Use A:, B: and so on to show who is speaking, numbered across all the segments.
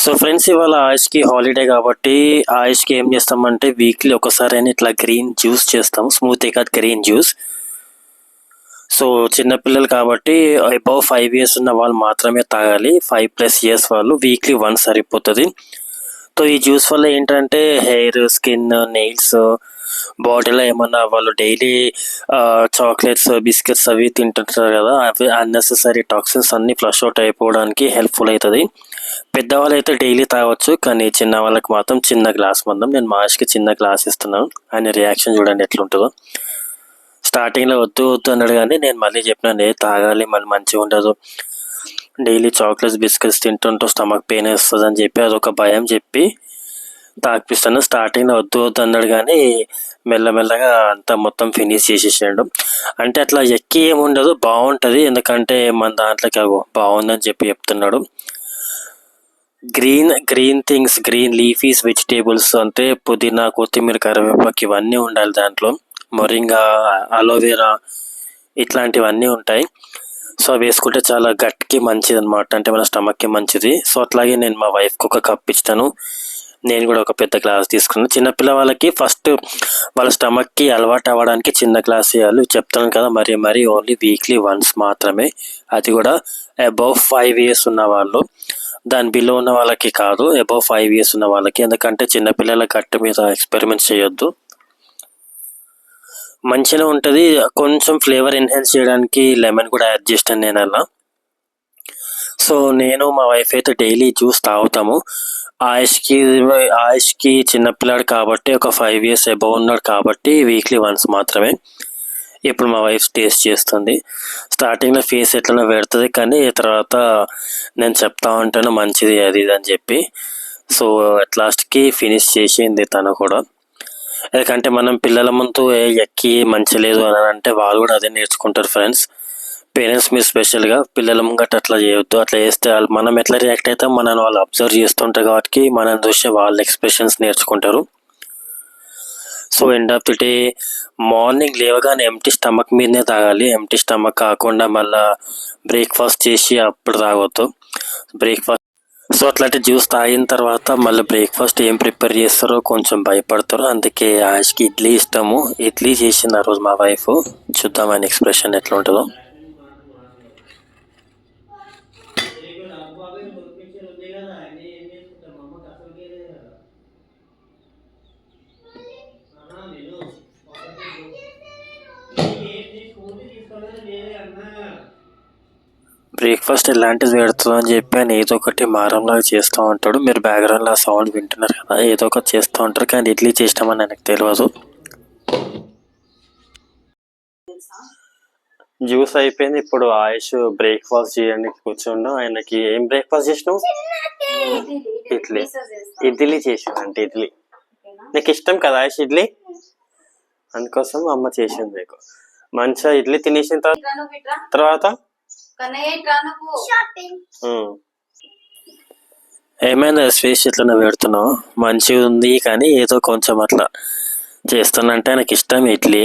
A: So friends, ఇవాళ ఆయుష్కి holiday కాబట్టి ఆయుష్కి ఏం చేస్తామంటే వీక్లీ ఒకసారి అని ఇట్లా గ్రీన్ జ్యూస్ చేస్తాం. స్మూతీ కాదు, గ్రీన్ జ్యూస్. సో చిన్నపిల్లలు కాబట్టి అబౌవ్ 5 years ఉన్న వాళ్ళు మాత్రమే తాగాలి. 5+ years వాళ్ళు వీక్లీ వన్స్ సరిపోతుంది. సో ఈ జ్యూస్ వల్ల ఏంటంటే హెయిర్, స్కిన్, నెయిల్స్, బాడీలో ఏమన్నా వాళ్ళు డైలీ చాక్లెట్స్, బిస్కెట్స్ అవి తింటుంటారు కదా, అవి అన్నెసెసరీ టాక్సిన్స్ అన్నీ ఫ్లష్ అవుట్ అయిపోవడానికి హెల్ప్ఫుల్ అవుతుంది. పెద్దవాళ్ళు అయితే డైలీ తాగొచ్చు, కానీ చిన్న వాళ్ళకి మాత్రం చిన్న గ్లాస్ మందం. నేను మాస్కి చిన్న గ్లాస్ ఇస్తున్నాను. ఆయన రియాక్షన్ చూడండి ఎట్లుంటుందో. స్టార్టింగ్లో వద్దు వద్దు అన్నాడు, కానీ నేను మళ్ళీ చెప్పినాను తాగాలి, మళ్ళీ మంచిగా ఉండదు, డైలీ చాక్లెట్స్, బిస్కెట్స్ తింటుంటూ స్టమక్ పెయిన్ వస్తుంది అని చెప్పి అదొక భయం చెప్పి తాగిపిస్తాను. స్టార్టింగ్లో వద్దు వద్దు అన్నాడు, కానీ మెల్లమెల్లగా అంతా మొత్తం ఫినిష్ చేసేసాడు. అంటే అట్లా ఎక్కి ఏముండదు, బాగుంటుంది. ఎందుకంటే మన దాంట్లోకి బాగుందని చెప్పి చెప్తున్నాడు. గ్రీన్ థింగ్స్, గ్రీన్ లీఫీస్ వెజిటేబుల్స్ అంటే పుదీనా, కొత్తిమీర, కరివేపాకు ఇవన్నీ ఉండాలి దాంట్లో. మొరింగా, అలోవెరా ఇట్లాంటివన్నీ ఉంటాయి. సో వేసుకుంటే చాలా గట్కి మంచిది అనమాట, అంటే మన స్టమక్కి మంచిది. సో అట్లాగే నేను మా వైఫ్కి ఒక కప్ ఇస్తాను. నేను కూడా ఒక పెద్ద గ్లాస్ తీసుకున్నాను. చిన్నపిల్ల వాళ్ళకి ఫస్ట్ వాళ్ళ స్టమక్కి అలవాటు అవ్వడానికి చిన్న గ్లాస్ ఇవ్వాలి. చెప్తాను కదా, మరీ ఓన్లీ వీక్లీ వన్స్ మాత్రమే. అది కూడా అబౌవ్ 5 years ఉన్న వాళ్ళు, దాని బిలో ఉన్న వాళ్ళకి కాదు, అబౌవ్ 5 years ఉన్న వాళ్ళకి. ఎందుకంటే చిన్నపిల్లల గట్టు మీద ఎక్స్పెరిమెంట్స్ చేయొద్దు. మంచిగా ఉంటుంది. కొంచెం ఫ్లేవర్ ఎన్హాన్స్ చేయడానికి లెమన్ కూడా యాడ్ చేస్తాను నేను అలా. సో నేను మా వైఫ్ అయితే డైలీ జ్యూస్ తాగుతాము. ఆయుష్కి చిన్నపిల్లాడు కాబట్టి, ఒక 5 years అబౌవ్ ఉన్నాడు కాబట్టి వీక్లీ వన్స్ మాత్రమే. ఇప్పుడు మా వైఫ్ టేస్ట్ చేస్తుంది. స్టార్టింగ్లో ఫేస్ ఎట్లనో పెడుతుంది, కానీ తర్వాత నేను చెప్తా ఉంటాను మంచిది అది ఇది అని చెప్పి. సో అట్ లాస్ట్కి ఫినిష్ చేసింది తను కూడా. ఎందుకంటే మనం పిల్లల ముందు ఎక్కి మంచి లేదు అని అంటే వాళ్ళు కూడా అదే నేర్చుకుంటారు. ఫ్రెండ్స్, పేరెంట్స్ మీరు స్పెషల్గా పిల్లల ముంగట అట్లా చేయొద్దు. అట్లా చేస్తే మనం ఎట్లా రియాక్ట్ అవుతాం మనల్ని వాళ్ళు అబ్జర్వ్ చేస్తుంటారు కాబట్టి మనం చూసి వాళ్ళ ఎక్స్ప్రెషన్స్ నేర్చుకుంటారు. So end of the day morning లేవగానే ఎంటీ స్టమక్ మీదనే తాగాలి. ఎంటీ స్టమక్ కాకుండా మళ్ళీ బ్రేక్ఫాస్ట్ చేసి అప్పుడు తాగొద్దు. సో అట్లాంటి జ్యూస్ తాగిన తర్వాత మళ్ళీ బ్రేక్ఫాస్ట్ ఏం ప్రిపేర్ చేస్తారో కొంచెం భయపడతారు. అందుకే ఆయుష్కి ఇడ్లీ ఇష్టము. ఇడ్లీ చేసింది ఆ రోజు మా వైఫ్. చూద్దాం ఆయన ఎక్స్ప్రెషన్ ఎట్లా ఉంటుందో. బ్రేక్ఫాస్ట్ ఎలాంటిది పెడుతుందో అని చెప్పి ఆయన ఏదో ఒకటి మారంలాగా చేస్తూ ఉంటాడు. మీరు బ్యాక్గ్రౌండ్లో ఆ సౌండ్ వింటున్నారు కదా, ఏదో ఒకటి చేస్తూ ఉంటారు. కానీ ఇడ్లీ చేసినామని ఆయనకు తెలియదు. జ్యూస్ అయిపోయింది. ఇప్పుడు ఆయుష్ బ్రేక్ఫాస్ట్ చేయడానికి కూర్చుండు. ఆయనకి ఏం బ్రేక్ఫాస్ట్ చేసినావు? ఇడ్లీ చేసానంటే ఇడ్లీ నీకు ఇష్టం కదా ఆయుష్, ఇడ్లీ. అందుకోసం అమ్మ చేసింది నీకు. మంచిగా ఇడ్లీ తినేసిన తర్వాత ఏమైనా స్వీట్స్ ఇట్లా పెడుతున్నావు? మంచిగా ఉంది, కానీ ఏదో కొంచెం అట్లా చేస్తానంటే ఆయనకి ఇష్టం ఇడ్లీ.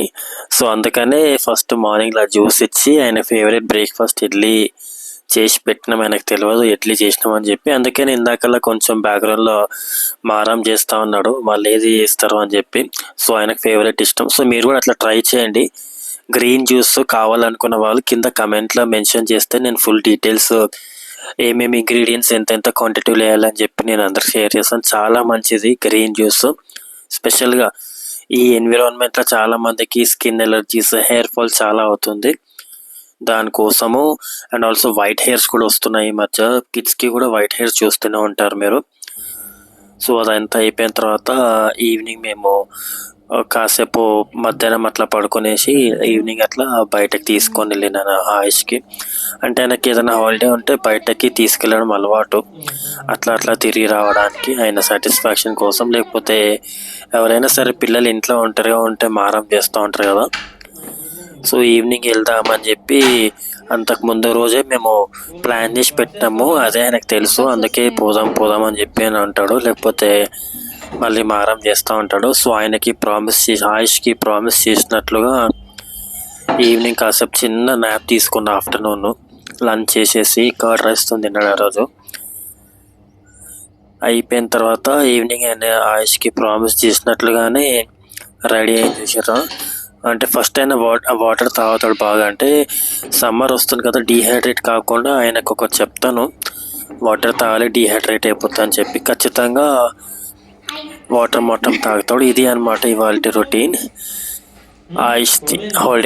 A: సో అందుకనే ఫస్ట్ మార్నింగ్లో జ్యూస్ ఇచ్చి ఆయన ఫేవరెట్ బ్రేక్ఫాస్ట్ ఇడ్లీ చేసి పెట్టినాం. ఆయనకు తెలియదు ఇడ్లీ చేసినామని చెప్పి. అందుకని ఇందాకల్లా కొంచెం బ్యాక్గ్రౌండ్లో మారం చేస్తూ ఉన్నాడు, మళ్ళీ ఏది చేస్తారు అని చెప్పి. సో ఆయనకు ఫేవరెట్ ఇష్టం. సో మీరు కూడా అట్లా ట్రై చేయండి. గ్రీన్ జ్యూస్ కావాలనుకున్న వాళ్ళు కింద కమెంట్లో మెన్షన్ చేస్తే నేను ఫుల్ డీటెయిల్స్ ఏమేమి ఇంగ్రీడియంట్స్ ఎంతెంత క్వాంటిటీలో వేయాలని చెప్పి నేను అందరికి షేర్ చేస్తాను. చాలా మంచిది గ్రీన్ జ్యూస్. స్పెషల్గా ఈ ఎన్విరాన్మెంట్లో చాలామందికి స్కిన్ ఎలర్జీస్, హెయిర్ ఫాల్ చాలా అవుతుంది. దానికోసము అండ్ ఆల్సో వైట్ హెయిర్స్ కూడా వస్తున్నాయి ఈ మధ్య. కిడ్స్కి కూడా వైట్ హెయిర్స్ చూస్తూనే ఉంటారు మీరు. సో అదంతా అయిపోయిన తర్వాత ఈవినింగ్ మేము కాసేపు మధ్యాహ్నం అట్లా పడుకునేసి ఈవినింగ్ అట్లా బయటకు తీసుకొని వెళ్ళినాను ఆయుష్కి. అంటే ఆయనకి ఏదైనా హాలిడే ఉంటే బయటకి తీసుకెళ్ళడం అలవాటు. అట్లా తిరిగి రావడానికి ఆయన సాటిస్ఫాక్షన్ కోసం. లేకపోతే ఎవరైనా సరే పిల్లలు ఇంట్లో ఒంటరిగా ఉంటే మారం చేస్తూ ఉంటారు కదా. సో ఈవినింగ్ వెళ్దామని చెప్పి అంతకు ముందు రోజే మేము ప్లాన్ చేసి పెట్టాము. అదే ఆయనకు తెలుసు, అందుకే పోదాం అని చెప్పి అని అంటాడు. లేకపోతే మళ్ళీ మారం చేస్తూ ఉంటాడు. సో ఆయనకి ఆయుష్కి ప్రామిస్ చేసినట్లుగా ఈవినింగ్ కాసేపు చిన్న న్యాప్ తీసుకున్న. ఆఫ్టర్నూన్ లంచ్ చేసేసి కర్డ్ రైస్తో తిన్నాడు ఆ రోజు. అయిపోయిన తర్వాత ఈవినింగ్ ఆయన ఆయుష్కి ప్రామిస్ చేసినట్లుగానే రెడీ అయింది చూసారా. అంటే ఫస్ట్ ఆయన వాటర్ తాగుతాడు బాగా. అంటే సమ్మర్ వస్తుంది కదా, డీహైడ్రేట్ కాకుండా ఆయనకు ఒక చెప్తాను, వాటర్ తాగాలి డీహైడ్రేట్ అయిపోతా అని చెప్పి ఖచ్చితంగా వాటర్ మొత్తం తాగుతాడు. ఇది అనమాట ఇవాళ రొటీన్ ఆయుష్ది హోల్డే.